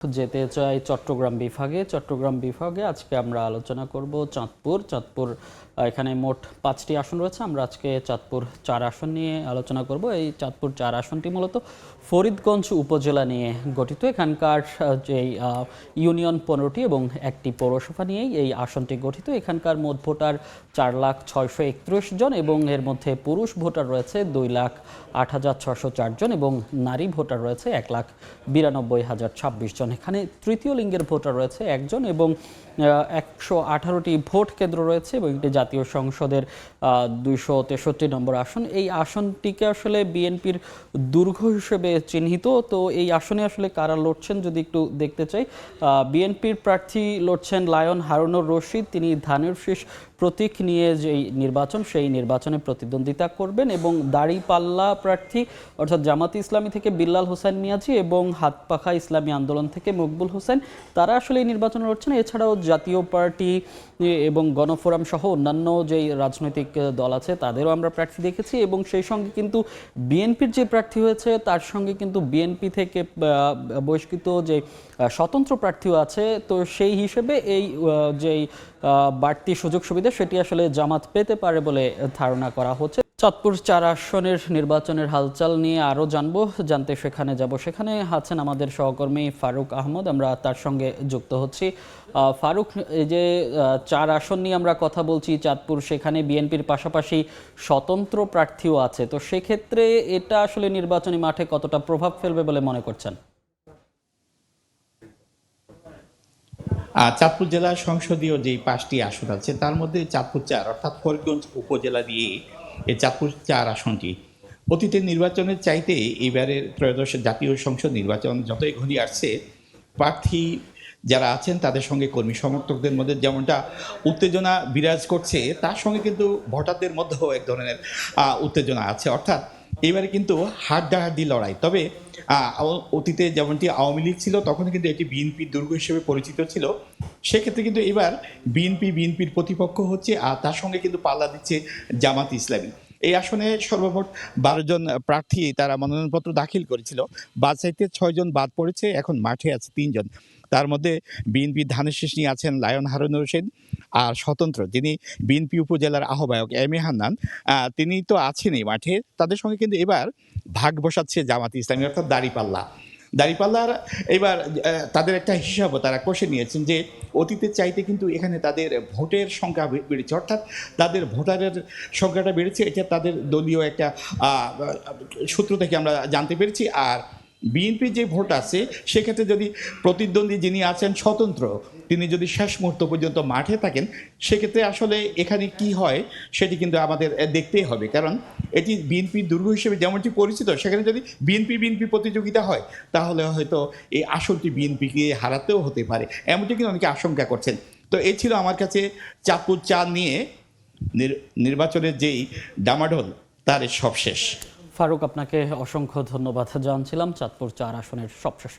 যেতে চাই চট্টগ্রাম বিভাগে আজকে আমরা আলোচনা করব চাঁদপুর এখানে মোট 5টি আসন রয়েছে। আমরা আজকে চাঁদপুর 4 আসন নিয়ে আলোচনা করব। এই চাঁদপুর 4 আসনটি মূলত ফরিদগঞ্জ উপজেলা নিয়ে গঠিত। এখানকার যে ইউনিয়ন 15টি এবং একটি পৌরসভা নিয়েই এই আসনটি গঠিত। এখানকার মোট ভোটার 4,631 জন এবং এর মধ্যে পুরুষ ভোটার রয়েছে 2,08,604 জন এবং নারী ভোটার রয়েছে 1,92,026 জন। এখানে তৃতীয় লিঙ্গের ভোটার রয়েছে একজন এবং 118টি ভোট কেন্দ্র রয়েছে এবং এটি জাতীয় সংসদের 263 নম্বর আসন। এই আসনটিকে আসলে বিএনপির দুর্গ হিসেবে চিহ্নিত। তো এই আসনে আসলে কারা লড়ছেন যদি একটু দেখতে চাই। বিএনপির প্রার্থী লড়ছেন লায়ন হারুনুর রশিদ। তিনি ধানের শীষ প্রতীক নিয়ে যেই নির্বাচন সেই নির্বাচনে প্রতিদ্বন্দ্বিতা করবেন এবং দাড়িপাল্লা প্রার্থী অর্থাৎ জামাতে ইসলামী থেকে বিল্লাল হোসেন মিয়াজি এবং হাতপাখা ইসলামী আন্দোলন থেকে মকবুল হোসেন, তারা আসলে এই নির্বাচনে লড়ছেন। এছাড়াও জাতীয় পার্টি এবং গণফোরাম সহ অন্যান্য যেই রাজনৈতিক দল আছে তাদেরও আমরা প্রার্থী দেখেছি এবং সেই সঙ্গে কিন্তু বিএনপির যে প্রার্থী হয়েছে তার সঙ্গে কিন্তু বিএনপি থেকে বহিষ্কৃত যে স্বতন্ত্র প্রার্থীও আছে। তো সেই হিসেবে এই যেই বাড়তি সুযোগ সুবিধা সেটি আসলে জামাত পেতে পারে বলে ধারণা করা হচ্ছে। চাঁদপুর 4 আসনের নির্বাচনের হালচাল নিয়ে আরও জানতে সেখানে যাব। সেখানে আছেন আমাদের সহকর্মী ফারুক আহমদ, আমরা তার সঙ্গে যুক্ত হচ্ছি। ফারুক, এই যে 4 আসন নিয়ে আমরা কথা বলছি চাঁদপুর, সেখানে বিএনপির পাশাপাশি স্বতন্ত্র প্রার্থীও আছে। তো সেক্ষেত্রে এটা আসলে নির্বাচনী মাঠে কতটা প্রভাব ফেলবে বলে মনে করছেন? চাঁদপুর জেলা সংসদীয় যে 5টি আসন আছে তার মধ্যে চাঁদপুর 4 অর্থাৎ ফরিদগঞ্জ উপজেলা দিয়ে এই চাঁদপুর 4 আসনটি অতীতের নির্বাচনের চাইতে এবারের ত্রয়োদশ জাতীয় সংসদ নির্বাচন যতই ঘনিয়ে আসছে, প্রার্থী যারা আছেন তাদের সঙ্গে কর্মী সমর্থকদের মধ্যে যেমনটা উত্তেজনা বিরাজ করছে, তার সঙ্গে কিন্তু ভোটারদের মধ্যেও এক ধরনের উত্তেজনা আছে। অর্থাৎ এবারে কিন্তু হাড্ডাহাড্ডি লড়াই। তবে অতীতে যেমনটি আওয়ামী লীগ ছিল তখন কিন্তু এটি বিএনপির দুর্গ হিসেবে পরিচিত ছিল। সেক্ষেত্রে কিন্তু এবার বিএনপির প্রতিপক্ষ হচ্ছে, আর তার সঙ্গে কিন্তু পাল্লা দিচ্ছে জামাত ইসলামী। এই আসনে সর্বমোট 12 জন প্রার্থী তারা মনোনয়নপত্র দাখিল করেছিল। বাছাইতে 6 জন বাদ পড়েছে, এখন মাঠে আছে 3 জন। তার মধ্যে বিএনপির ধানের শীষ নিয়ে আছেন লায়ন হারুনুর রশিদ, আর স্বতন্ত্র যিনি বিএনপি উপজেলার আহ্বায়ক এম এ হান্নান, তিনি তো আছেনই মাঠে। তাদের সঙ্গে কিন্তু এবার ভাগ বসাচ্ছে জামাত ইসলামী অর্থাৎ দাড়িপাল্লার এবার তাদের একটা হিসাবও তারা কষে নিয়েছেন যে অতীতের চাইতে কিন্তু এখানে তাদের ভোটের সংখ্যা বেড়েছে, অর্থাৎ তাদের ভোটারের সংখ্যাটা বেড়েছে। এটা তাদের দলীয় একটা সূত্র থেকে আমরা জানতে পেরেছি। আর বিএনপির যে ভোট আছে সেক্ষেত্রে যদি প্রতিদ্বন্দ্বী যিনি আছেন স্বতন্ত্র, তিনি যদি শেষ মুহূর্ত পর্যন্ত মাঠে থাকেন, সেক্ষেত্রে আসলে এখানে কি হয় সেটি কিন্তু আমাদের দেখতেই হবে। কারণ এটি বিএনপির দুর্গ হিসেবে যেমনটি পরিচিত, সেখানে যদি বিএনপি প্রতিযোগিতা হয় তাহলে হয়তো এই আসনটি বিএনপিকে হারাতেও হতে পারে, এমনটি কিন্তু অনেকে আশঙ্কা করছেন। তো এই ছিল আমার কাছে চাঁদপুর 4 নিয়ে নির্বাচনের যেই ডামাডোল তার সবশেষ। ফারুক, আপনাকে অসংখ্য ধন্যবাদ। জানছিলাম চাঁদপুর 4 আসনের সবশেষ।